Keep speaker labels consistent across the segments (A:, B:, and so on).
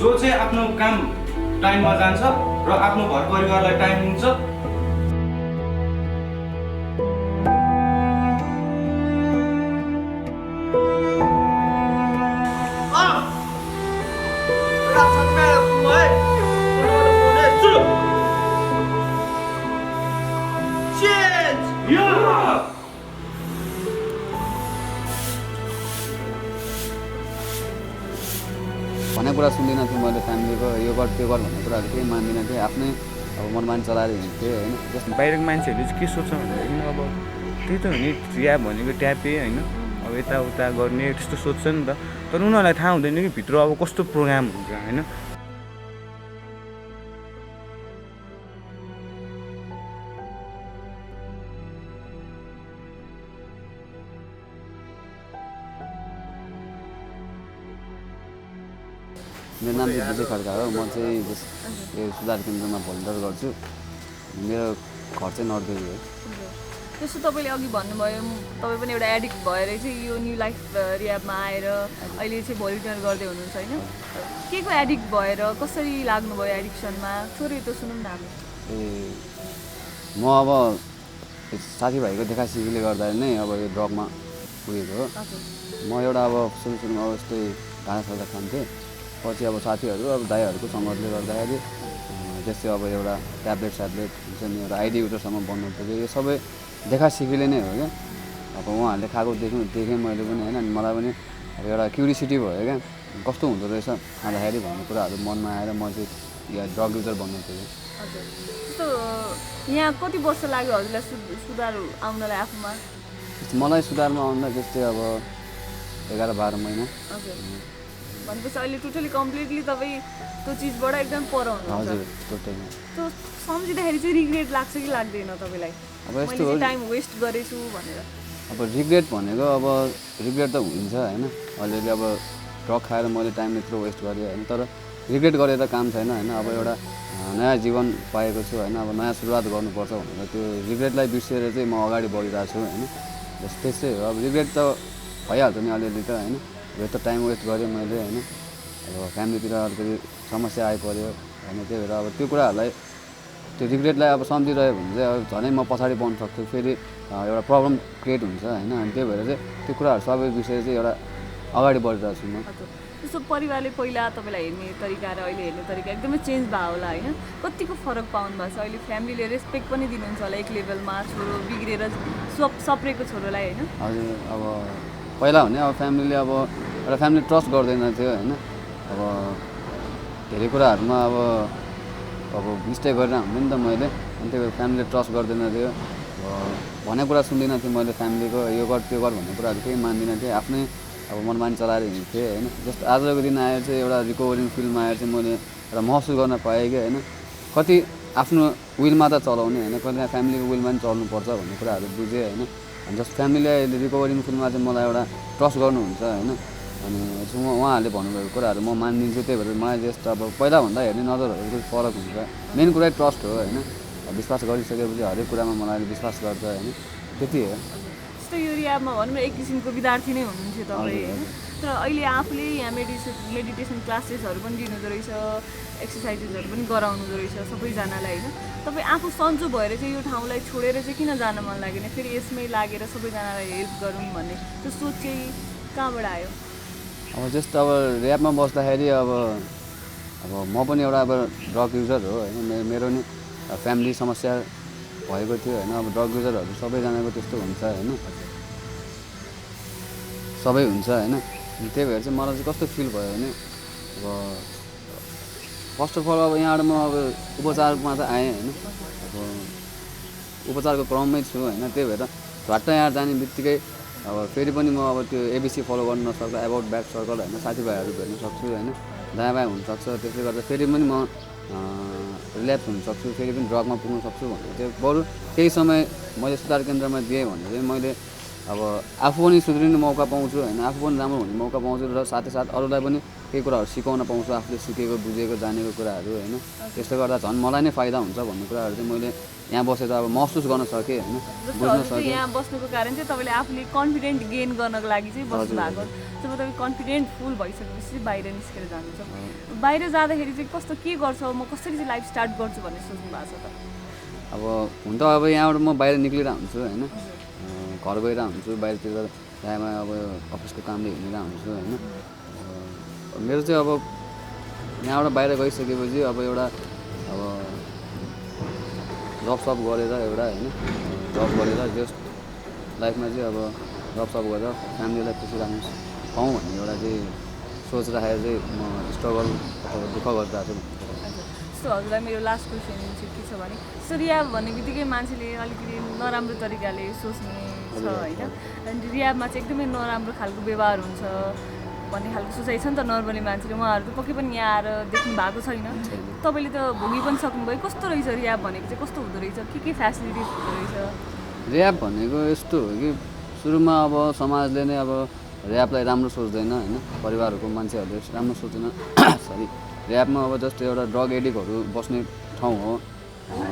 A: जो चाहिँ आफ्नो काम टाइममा जान्छ र आफ्नो घर परिवारलाई टाइम दिन्छ
B: भन्ने कुरा सुन्दिनँ थिएँ मैले फ्यामिलीको यो गर त्यो गर भन्ने कुराहरू केही मान्दिनँ थिएँ आफ्नै अब मनमानी चलाएर हिँड्थेँ होइन
C: जस्तो बाहिरको मान्छेहरूले चाहिँ के सोच्छ भन्दाखेरि अब त्यही त हो नि ट्याप भनेको ट्यापै होइन अब यताउता गर्ने त्यस्तो सोध्छ नि त तर उनीहरूलाई थाहा हुँदैन कि भित्र अब कस्तो प्रोग्राम हुन्छ होइन
B: मेरो नाम चाहिँ विजय खड्का हो म चाहिँ यो सुधार केन्द्रमा भोलिन्टियर गर्छु मेरो घर चाहिँ नर्देवी हो
D: त्यस्तो तपाईँले अघि भन्नुभयो तपाईँ पनि एउटा एडिक्ट भएर चाहिँ यो न्यू लाइफ रियाबमा आएर अहिले चाहिँ भोलिन्टियर गर्दै हुनुहुन्छ होइन के को एडिक्ट भएर कसरी लाग्नुभयो एडिक्सनमा थोरै त सुनौँ न हामी
B: म अब साथीभाइको देखासिखीले गर्दा नै अब यो ड्रगमा पुगेको हो म एउटा अब सुरुमा अब यस्तै खानासाजा खान्थेँ पछि अब साथीहरू अब दाइहरूको सङ्गतले गर्दाखेरि त्यस्तै अब एउटा ट्याब्लेट हुन्छ नि एउटा आइडी युजरसम्म बन्नु पुग्यो यो सबै देखासिखीले नै हो क्या अब उहाँहरूले खाएको देखेँ मैले पनि होइन अनि मलाई पनि अब एउटा क्युरियोसिटी भयो क्या कस्तो हुँदो रहेछ खाँदाखेरि भन्ने कुराहरू मनमा आएर म चाहिँ या ड्रग युजर बन्नु पुगेँ
D: हजुर त्यस्तो यहाँ कति वर्ष लाग्यो हजुरलाई सुधार आउनलाई आफूमा
B: मलाई सुधारमा आउँदा त्यस्तै अब 11-12 महिना
D: हजुर भनेपछि अहिले टोटली कम्प्लिटली तपाईँ त्यो चिजबाट एकदम पर हुनुहुन्छ
B: हजुर टोटली
D: त्यो सम्झिँदाखेरि चाहिँ रिग्रेट लाग्छ कि लाग्दैन तपाईँलाई
B: अब यस्तो हो
D: टाइम वेस्ट गरेछु भनेर
B: अब रिग्रेट भनेको अब रिग्रेट त हुन्छ होइन अलिअलि अब ड्रग खाएर मैले टाइम यत्रो वेस्ट गरेँ होइन तर रिग्रेट गरेर काम छैन होइन अब एउटा नयाँ जीवन पाएको छु होइन अब नयाँ सुरुवात गर्नुपर्छ भनेर त्यो रिग्रेटलाई बिर्सेर चाहिँ म अगाडि बढिरहेको छु होइन त्यस्तै हो अब रिग्रेट त भइहाल्छ नि अलिअलि त होइन यो त टाइम वेस्ट गरेँ मैले होइन अब फ्यामिलीतिर अलिकति समस्या आइपऱ्यो होइन त्यही भएर अब त्यो कुराहरूलाई त्यो रिग्रेटलाई अब सम्झिरह्यो भने चाहिँ अब झनै म पछाडि बढ्न सक्छु फेरि एउटा प्रब्लम क्रिएट हुन्छ होइन अनि त्यही भएर चाहिँ त्यो कुराहरू सबै विषय चाहिँ एउटा अगाडि बढिरहेको छु म
D: जस्तो परिवारले पहिला तपाईँलाई हेर्ने तरिका र अहिले हेर्ने तरिका एकदमै चेन्ज भयो होला होइन कतिको फरक पाउनु भएको छ अहिले फ्यामिलीले रेस्पेक्ट पनि दिनुहुन्छ होला एक लेभलमा छोरो बिग्रेर सप्रेको छोरोलाई होइन
B: हजुर अब पहिला भने अब फ्यामिलीले अब एउटा फ्यामिली ट्रस्ट गर्दैन थियो होइन अब धेरै कुराहरूमा अब मिस्टेक गरेर हुन्थ्यो नि त मैले अनि त्यही भएर फ्यामिलीले ट्रस्ट गर्दैन थियो अब भनेको कुरा सुन्दिनँ थिएँ मैले फ्यामिलीको यो गर त्यो गर भन्ने कुराहरू केही मान्दिनँ थिएँ आफ्नै अब मनमानी चलाएर हिँड्थेँ होइन जस्तो आजको दिन आएर चाहिँ एउटा रिकभरिङ फिल्डमा आएर चाहिँ मैले एउटा महसुस गर्न पाएँ कि होइन कति आफ्नो विलमा त चलाउने होइन कति फ्यामिलीको विलमा पनि चल्नुपर्छ भन्ने कुराहरू बुझेँ होइन अनि जस्तो फ्यामिलीले रिकभरिङ फिल्डमा चाहिँ मलाई एउटा ट्रस्ट गर्नुहुन्छ होइन अनि उहाँहरूले भन्नुभएको कुराहरू म मानिदिन्छु त्यही भएर मलाई जस्तो अब पहिलाभन्दा हेर्ने नजरहरूको फरक हुन्छ मेन कुरा ट्रस्ट हो होइन विश्वास गरिसकेपछि हरेक कुरामा मलाई विश्वास गर्छ होइन त्यति हो
D: जस्तो यो रियाबमा भनौँ न एक किसिमको विद्यार्थी नै हुनुहुन्थ्यो तपाईँ होइन तर अहिले आफूले यहाँ मेडिटेसन क्लासेसहरू पनि दिनुहुँदो रहेछ एक्सर्साइजेसहरू पनि गराउनुहुँदो रहेछ सबैजनालाई होइन तपाईँ आफू सन्चो भएर चाहिँ यो ठाउँलाई छोडेर चाहिँ किन जान मन लागेन फेरि यसमै लागेर सबैजनालाई हेल्प गरौँ भन्ने त्यो सोच चाहिँ कहाँबाट आयो
B: अब जस्तो अब ऱ्याबमा बस्दाखेरि अब म पनि एउटा अब ड्रग युजर हो होइन मेरो नि फ्यामिली समस्या भएको थियो होइन अब ड्रग युजरहरू सबैजनाको त्यस्तो हुन्छ होइन सबै हुन्छ होइन त्यही भएर चाहिँ मलाई चाहिँ कस्तो फिल भयो भने अब फर्स्ट अफ अल अब यहाँबाट म अब उपचारमा त आएँ होइन अब उपचारको क्रममै छु होइन त्यही भएर झट्ट यहाँ जाने बित्तिकै अब फेरि पनि म अब त्यो एबिसी फलो गर्न नसक्दा एबाउट ब्याक सर्कल होइन साथीभाइहरू भेट्न सक्छु होइन दायाँ बायाँ हुनसक्छ त्यसले गर्दा फेरि पनि म रिल्याप्स हुनसक्छु फेरि पनि ड्रगमा पुग्न सक्छु भनेर चाहिँ बरु केही समय मैले सुधार केन्द्रमा दिएँ भने चाहिँ मैले अब आफू पनि सुध्रिने मौका पाउँछु होइन आफू पनि राम्रो हुने मौका पाउँछु र साथै साथ अरूलाई पनि केही कुराहरू सिकाउन पाउँछु आफूले सिकेको बुझेको जानेको कुराहरू होइन त्यसले गर्दा झन् मलाई नै फाइदा हुन्छ भन्ने कुराहरू चाहिँ मैले यहाँ बसेर अब महसुस गर्न सकेँ होइन बुझ्न
D: जस्तो
B: सकेँ।
D: यहाँ बस्नुको कारण चाहिँ तपाईँले आफूले कन्फिडेन्ट गेन गर्नको लागि चाहिँ बस्नु भएको जब तपाईँ कन्फिडेन्ट फुल भइसकेपछि बाहिर निस्केर जानुहुन्छ बाहिर जाँदाखेरि चाहिँ कस्तो के गर्छ म कसरी चाहिँ लाइफ स्टार्ट गर्छु भन्ने सोच्नु भएको छ त
B: अब हुन त अब यहाँबाट म बाहिर निक्लिएर हुन्छु होइन घर गएर हुन्छु बाहिरतिर बिहामा अब अफिसको कामले हिँडेर हुन्छु होइन मेरो चाहिँ अब यहाँबाट बाहिर गइसकेपछि अब एउटा अब जब गरेर एउटा होइन जब गरेर जस्ट लाइफमा चाहिँ अब जब गरेर फ्यामिलीलाई खुसी राख्नु पाऊँ भन्ने एउटा चाहिँ सोच राखेर चाहिँ म स्ट्रगल अथवा दुःख गरिरहेको छु।
D: जस्तो हजुरलाई मेरो लास्ट क्वेसन चाहिँ के छ भने जस्तो रियाब भन्ने बित्तिकै मान्छेले अलिकति नराम्रो तरिकाले सोच्ने छ होइन अनि रियाबमा चाहिँ एकदमै नराम्रो खालको व्यवहार हुन्छ भन्ने खालको सोचाइ छ नि त नर्मली मान्छेले उहाँहरू त पक्कै पनि यहाँ आएर देख्नु भएको छैन तपाईँले त भोगि पनि सक्नुभयो कस्तो रहेछ रियाब भनेको चाहिँ कस्तो हुँदो रहेछ के फेसिलिटिज हुँदो रहेछ
B: ऱ्याप भनेको यस्तो हो कि सुरुमा अब समाजले नै अब ऱ्यापलाई राम्रो सोच्दैन होइन परिवारहरूको मान्छेहरूले राम्रो सोच्दैन सरी ऱ्यापमा अब जस्तो एउटा ड्रग एडिक्टहरू बस्ने ठाउँ हो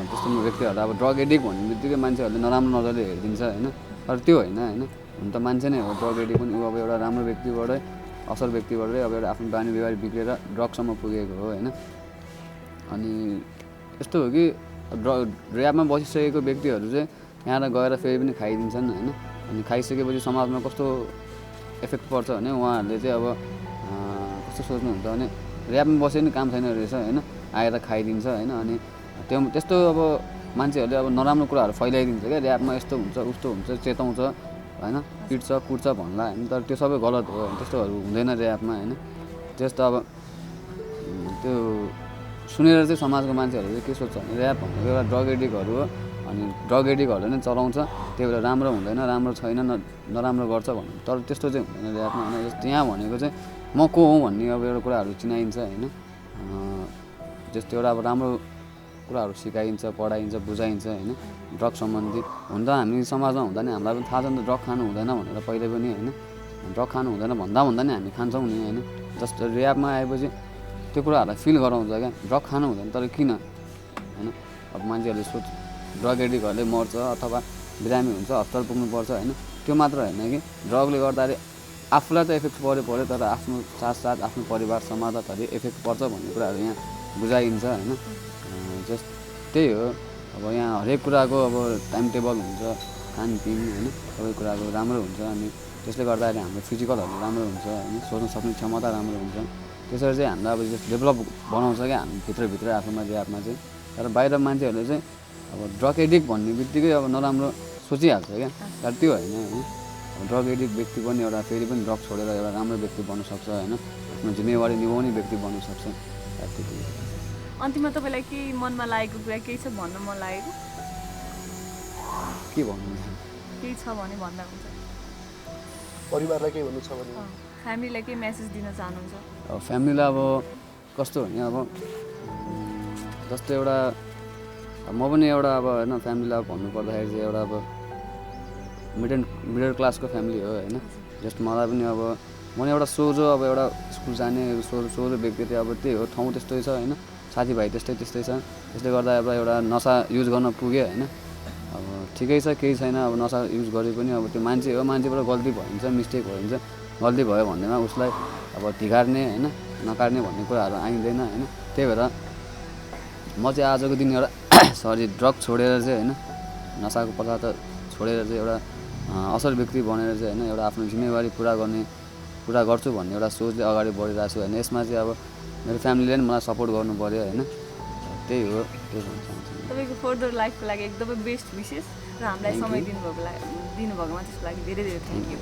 B: त्यस्तो व्यक्तिहरूलाई अब ड्रग एडिक्ट भन्ने बित्तिकै मान्छेहरूले नराम्रो नजरले हेरिदिन्छ होइन तर त्यो होइन होइन हुन त मान्छे नै हो ड्रग एडिक्ट पनि ऊ अब एउटा राम्रो व्यक्तिबाटै असल व्यक्तिबाटै अब एउटा आफ्नो बानी व्यवहार बिग्रेर ड्रगसम्म पुगेको हो होइन अनि यस्तो हो कि ऱ्यापमा बसिसकेको व्यक्तिहरू चाहिँ यहाँ गएर फेरि पनि खाइदिन्छन् होइन अनि खाइसकेपछि समाजमा कस्तो इफेक्ट पर्छ भने उहाँहरूले चाहिँ अब कस्तो सोच्नुहुन्छ भने ऱ्यापमा बसे पनि काम छैन रहेछ होइन आएर खाइदिन्छ होइन अनि त्यस्तो अब मान्छेहरूले अब नराम्रो कुराहरू फैलाइदिन्छ क्या ऱ्यापमा यस्तो हुन्छ उस्तो हुन्छ चेताउँछ होइन पिट्छ कुट्छ भन्ला होइन तर त्यो सबै गलत हो होइन त्यस्तोहरू हुँदैन ऱ्यापमा होइन त्यस्तो अब त्यो सुनेर चाहिँ समाजको मान्छेहरूले चाहिँ के सोच्छ भने ऱ्याप भनेको एउटा ड्रग एडिक्टहरू हो अनि ड्रग एडिक्टहरूले नै चलाउँछ त्यही भएर राम्रो हुँदैन राम्रो छैन नराम्रो गर्छ भन्नु तर त्यस्तो चाहिँ हुँदैन ऱ्यापमा होइन त्यहाँ भनेको चाहिँ म को हुँ भन्ने अब एउटा कुराहरू चिनाइन्छ होइन जस्तो एउटा अब राम्रो कुराहरू सिकाइन्छ पढाइन्छ बुझाइन्छ होइन ड्रग सम्बन्धी हुन त हामी समाजमा हुँदा नि हामीलाई पनि थाहा छ नि त ड्रग खानु हुँदैन भनेर पहिले पनि होइन ड्रग खानु हुँदैन भन्दा नि हामी खान्छौँ नि होइन जस्तो ऱ्यापमा आएपछि त्यो कुराहरूलाई फिल गराउँछ क्या ड्रग खानु हुँदैन तर किन होइन अब मान्छेहरूले सोच ड्रग एडिक्टहरूले मर्छ अथवा बिरामी हुन्छ हस्पिटल पुग्नुपर्छ होइन त्यो मात्र होइन कि ड्रगले गर्दाखेरि आफूलाई त इफेक्ट पऱ्यो तर आफ्नो साथसाथ आफ्नो परिवार समाजलाई इफेक्ट पर्छ भन्ने कुराहरू यहाँ बुझाइन्छ होइन जस्ट त्यही हो अब यहाँ हरेक कुराको अब टाइम टेबल हुन्छ खानपिन होइन सबै कुराको राम्रो हुन्छ अनि त्यसले गर्दाखेरि हाम्रो फिजिकलहरू राम्रो हुन्छ होइन सोच्न सक्ने क्षमता राम्रो हुन्छ त्यसरी चाहिँ हामीलाई अब डेभलप बनाउँछ क्या हामी भित्रभित्र आफूमा ऱ्यापमा चाहिँ तर बाहिर मान्छेहरूले चाहिँ अब ड्रग एडिक्ट भन्ने बित्तिकै अब नराम्रो सोचिहाल्छ क्या तर त्यो होइन होइन ड्रग एडिक्ट व्यक्ति पनि एउटा फेरि पनि ड्रग छोडेर एउटा राम्रो व्यक्ति बन्न सक्छ होइन आफ्नो जिम्मेवारी निभाउने व्यक्ति बन्न सक्छ
D: अन्तिममा तपाईँलाई केही मनमा लागेको कुरा केही छ भन्न मन लागेको
B: के भन्नु
D: केही छ भने भन्दा हुन्छ
E: परिवारलाई केही भन्नु छ भने
D: फ्यामिलीलाई केही मेसेज दिन चाहनुहुन्छ
B: अब फ्यामिलीलाई अब कस्तो भने अब जस्तो एउटा म पनि एउटा अब होइन फ्यामिलीलाई भन्नु पर्दाखेरि चाहिँ एउटा अब मिडल क्लासको फ्यामिली हो होइन जस्ट मलाई पनि अब म एउटा सोझो अब एउटा स्कुल जाने सोझो व्यक्ति चाहिँ अब त्यही हो ठाउँ त्यस्तै छ होइन साथीभाइ त्यस्तै छ त्यसले गर्दा अब एउटा नसा युज गर्न पुग्यो होइन अब ठिकै छ केही छैन अब नसा युज गरे पनि अब त्यो मान्छे हो मान्छेबाट गल्ती भइन्छ मिस्टेक भइन्छ गल्ती भयो भन्दैमा उसलाई अब ढिगार्ने होइन नकार्ने भन्ने कुराहरू आइँदैन होइन त्यही भएर म चाहिँ आजको दिन एउटा ड्रग छोडेर चाहिँ होइन नसाको पदार्थ छोडेर चाहिँ एउटा असल व्यक्ति बनेर चाहिँ होइन एउटा आफ्नो जिम्मेवारी पुरा गर्छु भन्ने एउटा सोचले अगाडि बढिरहेको छु होइन यसमा चाहिँ अब मेरो फ्यामिलीले पनि मलाई सपोर्ट गर्नु पऱ्यो होइन त्यही हो त्यो भन्न चाहन्छु
D: तपाईँको फर्दर लाइफको लागि एकदमै बेस्ट विशेष र हामीलाई समय दिनुभएकोमा त्यसको लागि धेरै धेरै थ्याङ्क यू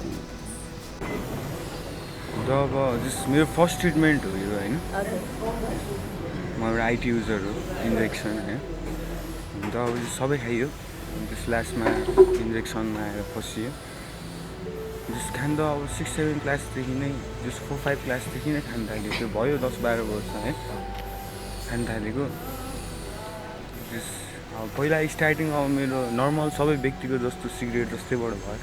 C: जब जस्ट मेरो फर्स्ट ट्रिटमेन्ट हो यो होइन
D: हजुर
C: म एउटा आइटी युजर हो इन्जेक्सन होइन अन्त अब सबै खाइयो त्यस लास्टमा इन्जेक्सनमा आएर फसियो जस खान त अब 6-7 क्लासदेखि नै जस 4-5 क्लासदेखि नै खान थाल्यो त्यो भयो 10-12 वर्ष है खान थालेको जस अब पहिला स्टार्टिङ अब मेरो नर्मल सबै व्यक्तिको जस्तो सिगरेट जस्तैबाट भयो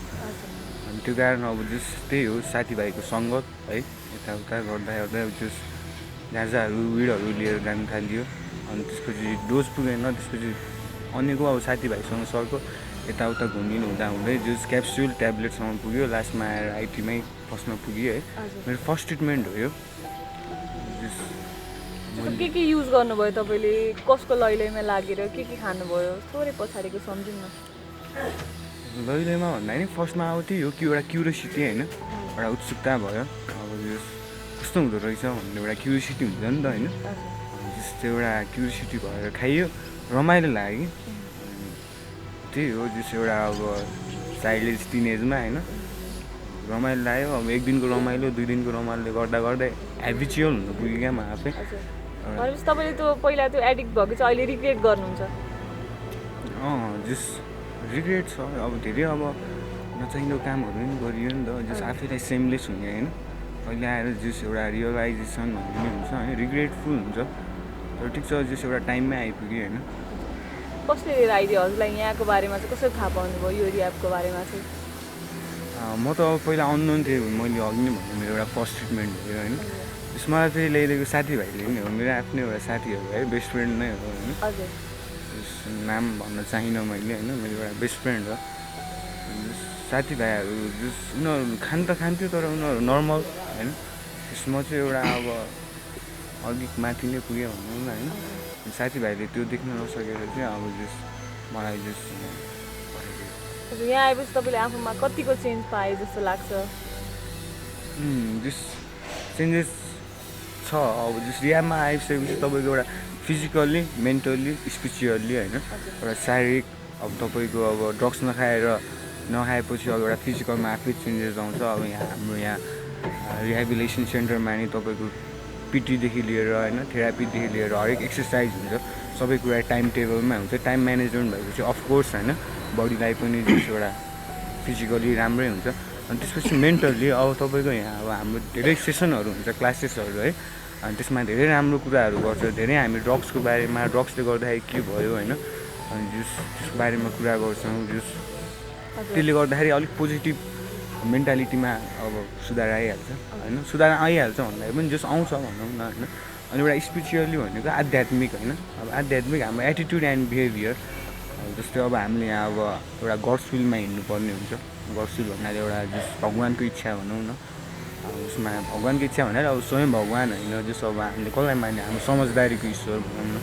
C: अनि त्यो कारण अब जस त्यही हो साथीभाइको सङ्गत है यताउता गर्दा जस गाँजाहरू विडहरू लिएर जानु थालियो अनि त्यसपछि डोज पुगेन त्यसपछि अन्यको अब साथीभाइसँग सर्को यताउता घुमिनु हुँदै जस क्याप्सुल ट्याब्लेटसम्म पुग्यो लास्टमा आएर आइटीमै फस्न पुग्यो है मेरो फर्स्ट ट्रिटमेन्ट हो यो
D: के युज गर्नुभयो तपाईँले कसको लैलैमा लागेर के खानुभयो थोरै पछाडिको सम्झौँ न
C: लैलैमा भन्दा नि फर्स्टमा अब त्यही हो कि एउटा क्युरियोसिटी होइन एउटा उत्सुकता भयो अब यो कस्तो हुँदो रहेछ भन्ने एउटा क्युरियोसिटी हुन्छ नि त होइन जस्तो एउटा क्युरियोसिटी भएर खाइयो रमाइलो लाग्यो त्यही हो जस्तो एउटा अब चाइल्ड टिनेजमा होइन रमाइलो लाग्यो अब एक दिनको रमाइलो 2 दिनको रमाइलोले गर्दा हेबिचुअल हुनु पुग्यो क्या म आफै
D: भनेपछि तपाईँले त्यो पहिला त्यो एडिक्ट भएको चाहिँ अहिले रिग्रेट गर्नुहुन्छ
C: जस रिग्रेट छ अब धेरै अब नचाहिँदो कामहरू पनि गरियो नि त जस आफैलाई सेमलेस हुने होइन अहिले आएर जस एउटा रियलाइजेसन भन्ने पनि हुन्छ होइन रिग्रेटफुल हुन्छ तर ठिक छ जस एउटा टाइममै आइपुग्यो होइन
D: कसले लिएर आइदियो हजुरलाई यहाँको बारेमा चाहिँ कसरी थाहा पाउनुभयो यो रियाबको बारेमा चाहिँ
C: म त अब पहिला अननोन थिएँ मैले अघि नै भने मेरो एउटा फर्स्ट ट्रिटमेन्ट भयो होइन त्यसमा फेरि ल्याइदिएको साथीभाइले नि हो मेरो आफ्नै एउटा साथीहरू है बेस्ट फ्रेन्ड नै हो होइन नाम भन्न चाहिनँ मैले होइन मेरो एउटा बेस्ट फ्रेन्ड हो साथीभाइहरू जस उनीहरू खान त खान्थ्यो तर उनीहरू नर्मल होइन त्यसमा चाहिँ एउटा अब अलिक माथि नै पुग्यो भनौँ न होइन साथीभाइले त्यो देख्न नसकेर चाहिँ अब जस मलाई जस
D: यहाँ आएपछि तपाईँले आफूमा कतिको चेन्ज पाए जस्तो लाग्छ
C: जस चेन्जेस छ अब जस रियाबमा आइसकेपछि तपाईँको एउटा फिजिकल्ली मेन्टल्ली स्पिरिचुअल्ली होइन एउटा शारीरिक अब तपाईँको अब ड्रग्स नखाएपछि अब एउटा फिजिकलमा आफै चेन्जेस आउँछ अब यहाँ हाम्रो यहाँ रिहेबिलिटेसन सेन्टरमा नि तपाईँको पिटीदेखि लिएर होइन थेरापीदेखि लिएर हरेक एक्सर्साइज हुन्छ सबै कुरा टाइम टेबलमा हुन्छ टाइम म्यानेजमेन्ट भएपछि अफकोर्स होइन बडीलाई पनि जस एउटा फिजिकली राम्रै हुन्छ अनि त्यसपछि मेन्टल्ली अब तपाईँको यहाँ अब हाम्रो धेरै सेसनहरू हुन्छ क्लासेसहरू है अनि त्यसमा धेरै राम्रो कुराहरू गर्छ धेरै हामी ड्रग्सको बारेमा ड्रग्सले गर्दाखेरि के भयो होइन अनि त्यसको बारेमा कुरा गर्छौँ त्यसले गर्दाखेरि अलिक पोजिटिभ मेन्टालिटीमा अब सुधार आइहाल्छ होइन सुधार आइहाल्छ भन्दाखेरि पनि जस आउँछ भनौँ न होइन अनि एउटा स्पिरिचुअली भनेको आध्यात्मिक होइन अब आध्यात्मिक हाम्रो एटिट्युड एन्ड बिहेभियर जस्तै अब हामीले यहाँ अब एउटा गड्स विलमा हिँड्नुपर्ने हुन्छ गड्स विल भन्नाले एउटा जस भगवान्को इच्छा भनौँ न अब उसमा भगवान्को इच्छा भनेर अब स्वयं भगवान् होइन जस अब हामीले कसलाई मान्ने हाम्रो समझदारीको ईश्वर भनौँ न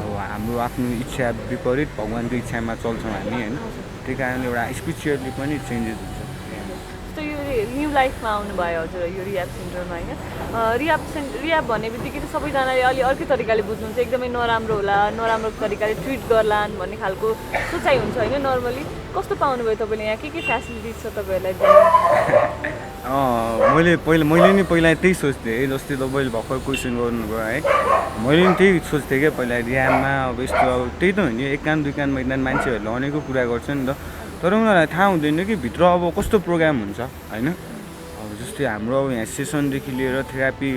C: अब हाम्रो आफ्नो इच्छा विपरीत भगवान्को इच्छामा चल्छौँ हामी होइन त्यही कारणले एउटा स्पिरिचुअली पनि चेन्जेस हुन्छ
D: जस्तो यो न्यू लाइफमा आउनुभयो हजुर यो रियाब सेन्टरमा होइन रियाब भन्ने बित्तिकै चाहिँ सबैजनाले अलि अर्कै तरिकाले बुझ्नुहुन्छ एकदमै नराम्रो होला नराम्रो तरिकाले ट्रिट गर्लान् भन्ने खालको सोचाइ हुन्छ होइन नर्मली कस्तो पाउनुभयो तपाईँले यहाँ के फेसिलिटिज छ तपाईँहरूलाई
C: मैले नि पहिला त्यही सोच्थेँ है जस्तै तपाईँले भर्खर क्वेसन गर्नुभयो है मैले नि त्यही सोच्थेँ क्या पहिला रियाबमा अब यस्तो अब त्यही त हो नि एक कान दुई कान मैदान मान्छेहरूले अनेकौँ कुरा गर्छ नि त तर उनीहरूलाई थाहा हुँदैन कि भित्र अब कस्तो प्रोग्राम हुन्छ होइन अब जस्तै हाम्रो अब यहाँ सेसनदेखि लिएर थेरापी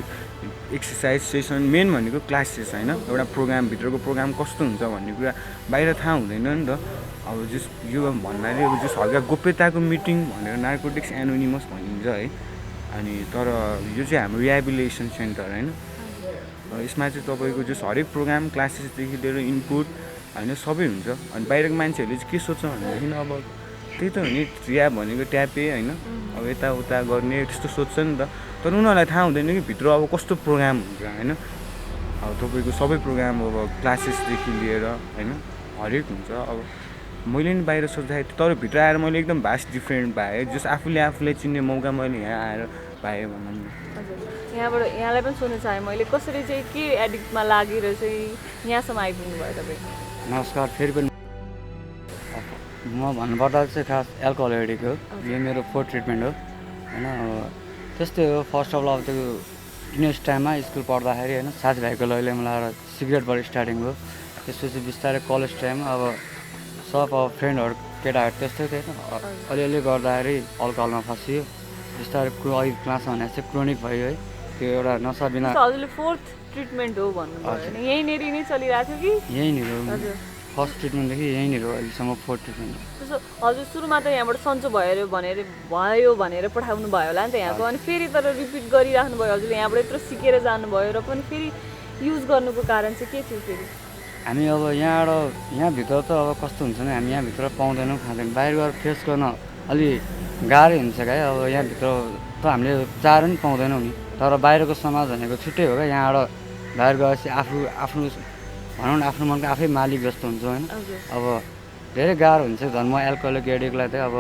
C: एक्सर्साइज सेसन मेन भनेको क्लासेस होइन एउटा प्रोग्रामभित्रको प्रोग्राम कस्तो हुन्छ भन्ने कुरा बाहिर थाहा हुँदैन नि त अब जस यो भन्नाले अब जस हल्का गोप्यताको मिटिङ भनेर नार्कोटिक्स एनोनिमस भनिन्छ है अनि तर यो चाहिँ हाम्रो रिहेबिलिटेसन सेन्टर होइन यसमा चाहिँ तपाईँको जस हरेक प्रोग्राम क्लासेसदेखि लिएर इनपुट होइन सबै हुन्छ अनि बाहिरको मान्छेहरूले चाहिँ के सोच्छ भनेदेखि अब त्यही त हो नि रियाब भनेको ट्यापे होइन अब यताउता गर्ने त्यस्तो सोध्छ नि त तर उनीहरूलाई थाहा हुँदैन कि भित्र अब कस्तो प्रोग्राम हुन्छ होइन अब तपाईँको सबै प्रोग्राम अब क्लासेसदेखि लिएर होइन हरेक हुन्छ अब मैले नि बाहिर सोच्दाखेरि तर भित्र आएर मैले एकदम भास्ट डिफ्रेन्ट पाएँ जस आफूलाई चिन्ने मौका मैले यहाँ आएर पाएँ भनौँ न
D: यहाँलाई पनि सोध्नु चाहेँ मैले कसरी चाहिँ के एडिक्टमा लागेर चाहिँ यहाँसम्म आइपुग्नु भयो तपाईँ
B: नमस्कार फेरि पनि म भन्नुपर्दा चाहिँ खास एल्कोहल एडिक्ट हो यो मेरो 4th ट्रिटमेन्ट हो होइन त्यस्तै हो फर्स्ट अफ अल अब त्यो टिनेज टाइममा स्कुल पढ्दाखेरि होइन साथीभाइको लैले मलाई सिगरेटबाट स्टार्टिङ भयो त्यसपछि बिस्तारै कलेज टाइममा अब सब अब फ्रेन्डहरू केटाहरू त्यस्तै थियो होइन अलिअलि गर्दाखेरि अल्कोहलमा फसियो बिस्तारै अहिले क्लासमा भने चाहिँ क्रोनिक भयो है त्यो एउटा नसा बिना
D: हजुरले 4th ट्रिटमेन्ट हो भन्नुभयो यहीँनिर नै चलिरहेको थियो कि
B: यहीँनिर
C: फर्स्ट ट्रिटमेन्टदेखि यहीँनिर हो अहिलेसम्म 4 ट्रिटमेन्ट।
D: त्यसो हजुर सुरुमा त यहाँबाट सन्चो भयो भनेर पठाउनु भयो होला नि त यहाँको, अनि फेरि तर रिपिट गरिराख्नु भयो हजुरले, यहाँबाट यत्रो सिकेर जानुभयो र पनि फेरि युज गर्नुको कारण चाहिँ के थियो फेरि?
C: हामी अब यहाँभित्र त अब कस्तो हुन्छ भने हामी यहाँभित्र पाउँदैनौँ खाँदैन, बाहिर गएर फेस गर्न अलि गाह्रै हुन्छ क्या। अब यहाँभित्र त हामीले चाहेर पनि पाउँदैनौँ नि, तर बाहिरको समाज भनेको छुट्टै हो क्या। यहाँबाट बाहिर गएपछि आफ्नो भनौँ न आफ्नो मनको आफै मालिक जस्तो हुन्छ होइन। अब धेरै गाह्रो हुन्छ झन् म एल्कोहलिक एडिक्टलाई चाहिँ अब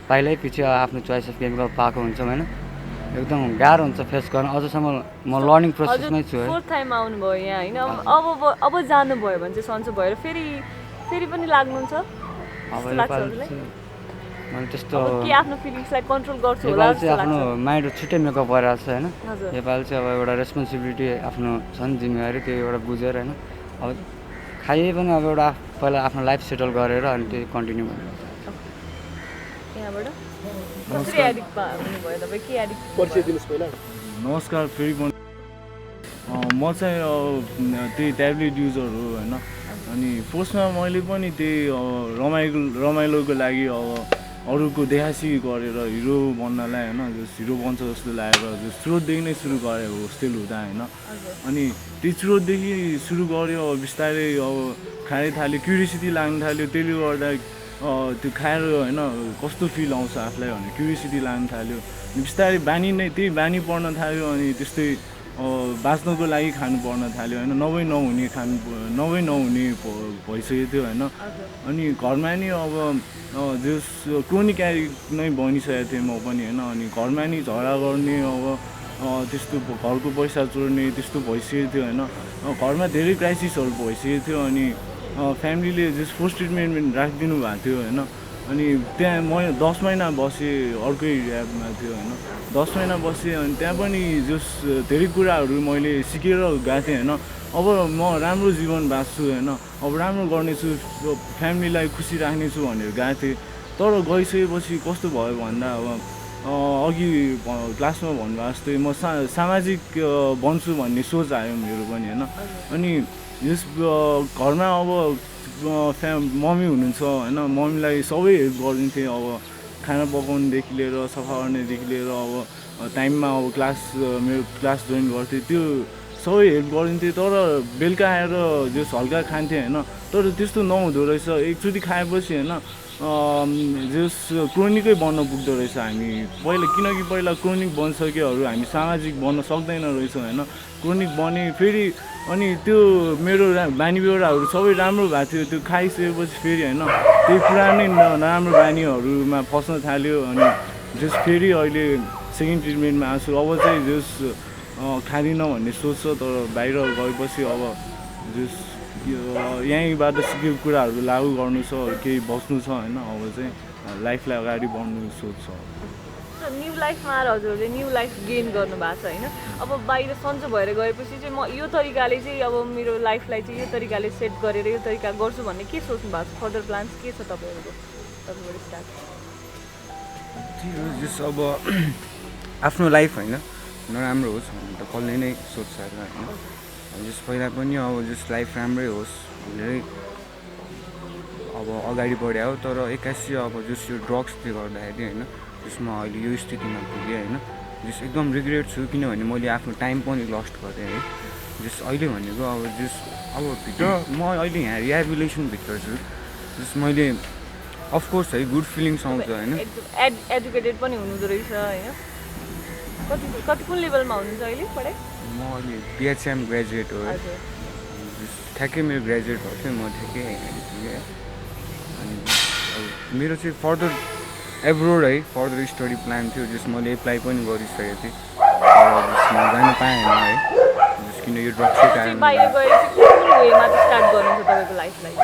C: पहिल्यै पछि आफ्नो चोइस अफ केमिकल पाएको हुन्छ होइन, एकदम गाह्रो हुन्छ फेस गर्न। अझसम्म म लर्निङ प्रोसेसमै छु है।
D: फोर्थ टाइम आउनुभयो यहाँ होइन, अब जानुभयो भने चाहिँ सन्चो भएर फेरि पनि लाग्नुहुन्छ
C: अब मैले त्यस्तो
D: के आफ्नो फिलिङ्सलाई कन्ट्रोल गर्छु होला
C: नेपाल
D: जस्तो
C: चाहिँ
D: लाग्छ?
C: आफ्नो माइन्ड छुट्टै मेकअप भइरहेको छ होइन।
D: हजुर।
C: नेपाल चाहिँ अब एउटा रेस्पोन्सिबिलिटी आफ्नो छ नि जिम्मेवारी, त्यो एउटा बुझेर होइन। अब खाइए पनि अब एउटा पहिला आफ्नो लाइफ सेटल गरेर अनि त्यो कन्टिन्यू गर्नु।
D: यहाँबाट कसरी एडिक्ट हुनुभयो तपाईँ, के एडिक्ट?
E: परिचय दिनुहोस् पहिला।
F: नमस्कार, फेरि पनि म चाहिँ त्यही ट्याब्लेट युजर हो होइन। अनि फर्स्टमा मैले पनि त्यही रमाइलोको लागि अब अरूको देखासी गरेर हिरो बन्नलाई होइन, जस हिरो बन्छ जस्तो लागेर जस स्रोतदेखि नै सुरु गरेँ होस्टेल हुँदा होइन। अनि त्यो स्रोतदेखि सुरु गऱ्यो, अब बिस्तारै अब खानै थाल्यो, क्युरियोसिटी लाग्न थाल्यो, त्यसले गर्दा त्यो खाएर होइन कस्तो फिल आउँछ आफूलाई भनेर क्युरियोसिटी लाग्न थाल्यो। बिस्तारै त्यही बानी पर्न थाल्यो। अनि त्यस्तै बाँच्नको लागि खानु पर्न थाल्यो होइन, नभई नहुने भइसकेको थियो होइन। अनि घरमा नि अब जस क्रोनिक एडिक्ट नै बनिसकेको थिएँ म पनि होइन। अनि घरमा नि झगडा गर्ने अब त्यस्तो घरको पैसा चोर्ने त्यस्तो भइसकेको थियो होइन। घरमा धेरै क्राइसिसहरू भइसकेको थियो। अनि फ्यामिलीले जस फर्स्ट ट्रिटमेन्ट राखिदिनु भएको थियो होइन। अनि त्यहाँ म 10 महिना बसेँ, अर्कै ऱ्याबमा थियो होइन। 10 महिना बसेँ अनि त्यहाँ पनि जस धेरै कुराहरू मैले सिकेर गएको थिएँ होइन। अब म राम्रो जीवन बाँच्छु होइन, अब राम्रो गर्नेछु, फ्यामिलीलाई खुसी राख्नेछु भनेर गएको थिएँ। तर गइसकेपछि कस्तो भयो भन्दा अब अघि क्लासमा भन्नुभएको जस्तै म सामाजिक बन्छु भन्ने सोच आयो मेरो पनि होइन। अनि यस घरमा अब मम्मी हुनुहुन्छ होइन, मम्मीलाई सबै हेल्प गरिदिन्थेँ। अब खाना पकाउनुदेखि लिएर सफा गर्नेदेखि लिएर अब टाइममा अब मेरो क्लास जोइन गर्थेँ, त्यो सबै हेल्प गरिदिन्थेँ। तर बेलुका आएर जस हल्का खान्थेँ होइन, तर त्यस्तो नहुँदो रहेछ। एकचोटि खाएपछि होइन जस क्रोनिकै बन्न पुग्दो रहेछ हामी किनकि पहिला क्रोनिक बनिसकेहरू हामी सामाजिक बन्न सक्दैन रहेछौँ होइन। क्रोनिक बने फेरि अनि त्यो मेरो बानी बेहोराहरू सबै राम्रो भएको थियो, त्यो खाइसकेपछि फेरि होइन त्यही पुरानै नराम्रो बानीहरूमा फस्न थाल्यो। अनि जस फेरि अहिले सेकेन्ड ट्रिटमेन्टमा आएको छु। अब चाहिँ जस खाँदिनँ भन्ने सोच छ, तर बाहिर गएपछि अब जस यहीँबाट सिकेको कुराहरू लागु गर्नु छ, केही बस्नु छ होइन। अब चाहिँ लाइफलाई अगाडि बढ्नु सोच छ।
D: न्यू लाइफमा आएर हजुरहरूले न्यू लाइफ गेन गर्नु भएको छ होइन। अब बाहिर सन्चो भएर गएपछि चाहिँ म यो तरिकाले चाहिँ अब मेरो लाइफलाई चाहिँ यो तरिकाले सेट गरेर यो तरिका गर्छु भन्ने के सोच्नु भएको छ? फर्दर प्लान्स के छ तपाईँहरूको? तपाईँबाट स्टार्ट
C: जस अब आफ्नो लाइफ होइन नराम्रो होस् भने त कसले नै सोच्छ होइन। जस पहिला पनि अब जस लाइफ राम्रै होस् भनेरै अब अगाडि बढ्यो, तर एक्कासी अब जस यो ड्रग्सले गर्दाखेरि होइन जसमा अहिले यो स्थितिमा पुगेँ होइन। जस एकदम रिग्रेट छु, किनभने मैले आफ्नो टाइम पनि लस्ट गरेँ है। जस अहिले भनेको अब भित्र म अहिले यहाँ रिहेबिलिटेसनभित्र छु। जस मैले अफकोर्स है गुड फिलिङ्स आउँछ होइन।
D: एजुकेटेड पनि हुनुहुँदो रहेछ होइन। कति कुन लेभलमा हुनुहुन्छ अहिले पढाइ?
C: म अहिले बिएचएम ग्रेजुएट हो। ठ्याक्कै मेरो ग्रेजुएट भएको थियो, म ठ्याक्कै आइपुगेँ। अनि मेरो चाहिँ फर्दर एब्रोड है फर्दर स्टडी प्लान थियो, जस मैले एप्लाई पनि गरिसकेको थिएँ, तर जसमा जान पाएन है। जस किन यो ड्रग्सकै कारण
D: बाहिर गएर चाहिँ कुन वेमा स्टार्ट गर्नुहुन्छ तपाईँको लाइफलाई?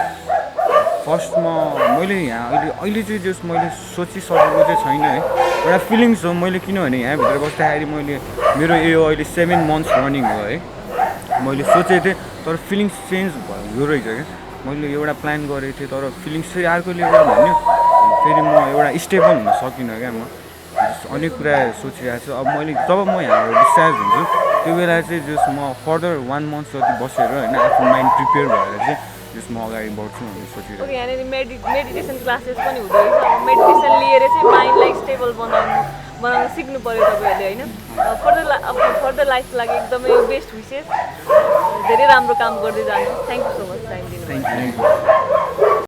C: फर्स्टमा मैले यहाँ अहिले चाहिँ जस मैले सोचिसकेको चाहिँ छैन है, एउटा फिलिङ्स हो। मैले किनभने यहाँभित्र बस्दाखेरि मेरो यो अहिले 7 मन्थ्स रनिङ हो है। मैले सोचेको थिएँ तर फिलिङ्स चेन्ज हुँदो रहेछ क्या। मैले एउटा प्लान गरेको थिएँ तर फिलिङ्स चाहिँ अर्को लेभल भन्यो, फेरि म एउटा स्टेबल हुन सकिनँ क्या। म अनेक कुरा सोचिरहेको छु। अब जब म यहाँबाट डिस्चार्ज हुन्छु त्यो बेला चाहिँ जस म फर्दर 1 मन्थ जति बसेर होइन आफ्नो माइन्ड प्रिपेयर भएर चाहिँ जस म अगाडि बढ्छु भन्ने सोचिरहेको
D: ओके यहाँनिर मेडिटेसन क्लासेस पनि हुँदो रहेछ अब मेडिटेसन लिएर चाहिँ माइन्डलाई स्टेबल बनाउन सिक्नु पऱ्यो तपाईँहरूले होइन फर्दर लाइफको लागि एकदमै बेस्ट विसेस धेरै राम्रो काम गर्दै जानु thank you so much time दिनु
C: थ्याङ्क यू